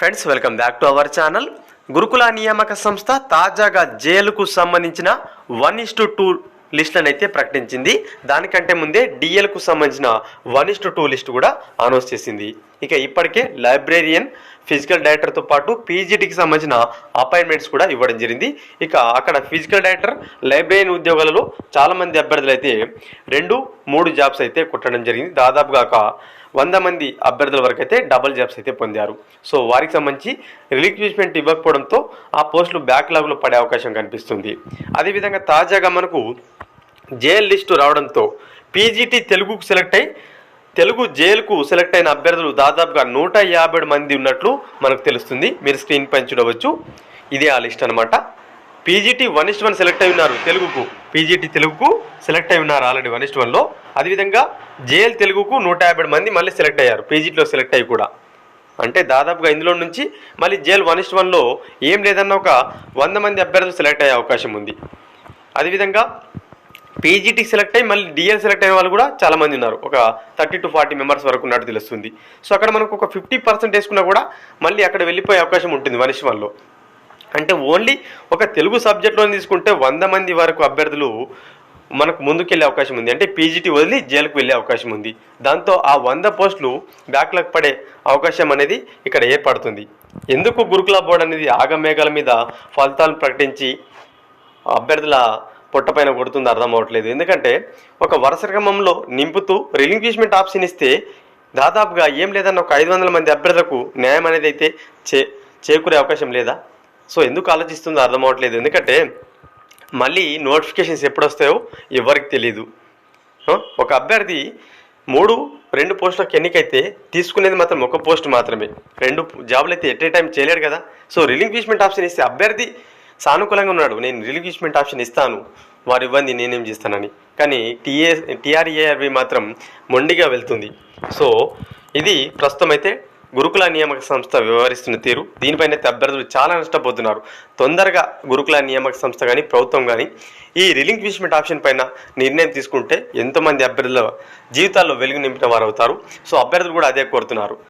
Friends, welcome back to our channel. గురుకుల నియామక సంస్థ తాజాగా జేఎల్కు సంబంధించిన 1:2 లిస్టులను అయితే ప్రకటించింది. దానికంటే ముందే డిఎల్కు సంబంధించిన 1:2 లిస్ట్ కూడా అనౌన్స్ చేసింది. ఇక ఇప్పటికే లైబ్రేరియన్, ఫిజికల్ డైరెక్టర్తో పాటు పీజీటీకి సంబంధించిన అపాయింట్మెంట్స్ కూడా ఇవ్వడం జరిగింది. ఇక అక్కడ ఫిజికల్ డైరెక్టర్, లైబ్రేరియన్ ఉద్యోగాలలో చాలామంది అభ్యర్థులు అయితే 2-3 జాబ్స్ అయితే కొట్టడం జరిగింది. దాదాపుగా 100 మంది అభ్యర్థుల వరకు అయితే డబుల్ జాబ్స్ అయితే పొందారు. సో వారికి సంబంధించి రిలీక్విష్మెంట్ ఇవ్వకపోవడంతో ఆ పోస్టులు బ్యాక్లాగ్లో పడే అవకాశం కనిపిస్తుంది. అదేవిధంగా తాజాగా మనకు జేఎల్ లిస్టు రావడంతో పీజీటీ తెలుగుకు సెలెక్ట్ అయి తెలుగు జేఎల్కు సెలెక్ట్ అయిన అభ్యర్థులు దాదాపుగా 150 మంది ఉన్నట్లు మనకు తెలుస్తుంది. మీరు స్క్రీన్ పైన చూడవచ్చు. ఇదే ఆ లిస్ట్ అనమాట. పీజీటీ 1:1 సెలెక్ట్ అయి ఉన్నారు. పీజీటీ తెలుగుకు సెలెక్ట్ అయి ఉన్నారు ఆల్రెడీ 1:1లో. అదేవిధంగా జేఎల్ తెలుగుకు 150 మంది మళ్ళీ సెలెక్ట్ అయ్యారు పీజీటీలో సెలెక్ట్ అయ్యి కూడా. అంటే దాదాపుగా ఇందులో నుంచి మళ్ళీ జేఎల్ 1:1లో ఏం లేదన్న ఒక 100 మంది అభ్యర్థులు సెలెక్ట్ అయ్యే అవకాశం ఉంది. అదేవిధంగా పీజీటీకి సెలెక్ట్ అయ్యి మళ్ళీ డిఎల్ సెలెక్ట్ అయిన వాళ్ళు కూడా చాలామంది ఉన్నారు. ఒక 30-40 మెంబర్స్ వరకు ఉన్నట్టు తెలుస్తుంది. సో అక్కడ మనకు ఒక 50% వేసుకున్నా కూడా మళ్ళీ అక్కడ వెళ్ళిపోయే అవకాశం ఉంటుంది 1:1లో. అంటే ఓన్లీ ఒక తెలుగు సబ్జెక్ట్లో తీసుకుంటే 100 మంది వరకు అభ్యర్థులు మనకు ముందుకెళ్ళే అవకాశం ఉంది. అంటే పీజీటీ వదిలి జేఎల్కి వెళ్ళే అవకాశం ఉంది. దాంతో ఆ 100 పోస్టులు బ్యాక్లాగ్ పడే అవకాశం అనేది ఇక్కడ ఏర్పడుతుంది. ఎందుకు గురుకుల బోర్డు అనేది ఆగమేఘాల మీద ఫలితాలను ప్రకటించి అభ్యర్థుల పొట్టపైన కొడుతుందో అర్థం అవ్వట్లేదు. ఎందుకంటే ఒక వరుస క్రమంలో నింపుతూ రిలింక్విష్మెంట్ ఆప్షన్ ఇస్తే దాదాపుగా ఏం లేదన్న ఒక 500 మంది అభ్యర్థులకు న్యాయం అనేది అయితే చేకూరే అవకాశం లేదా? సో ఎందుకు ఆలోచిస్తుందో అర్థం అవ్వట్లేదు. ఎందుకంటే మళ్ళీ నోటిఫికేషన్స్ ఎప్పుడు వస్తాయో ఎవరికి తెలియదు. ఒక అభ్యర్థి 2 పోస్టులకు ఎన్నికైతే తీసుకునేది మాత్రం ఒక పోస్ట్ మాత్రమే. 2 జాబులు అయితే ఎట్ ఏ టైం చేయలేడు కదా. సో రిలింక్విష్మెంట్ ఆప్షన్ ఇస్తే అభ్యర్థి సానుకూలంగా ఉన్నాడు, నేను రిలింక్విష్మెంట్ ఆప్షన్ ఇస్తాను, వారు ఇవ్వండి నేనేం చేస్తానని. కానీ టీఆర్ఏఆర్బి మాత్రం మొండిగా వెళ్తుంది. సో ఇది ప్రస్తుతం అయితే గురుకుల నియామక సంస్థ వ్యవహరిస్తున్న తీరు. దీనిపైన అభ్యర్థులు చాలా నష్టపోతున్నారు. తొందరగా గురుకుల నియామక సంస్థ కానీ ప్రభుత్వం కానీ ఈ రిలింక్విష్మెంట్ ఆప్షన్ పైన నిర్ణయం తీసుకుంటే ఎంతోమంది అభ్యర్థుల జీవితాల్లో వెలుగు నింపిన వారు అవుతారు. సో అభ్యర్థులు కూడా అదే కోరుతున్నారు.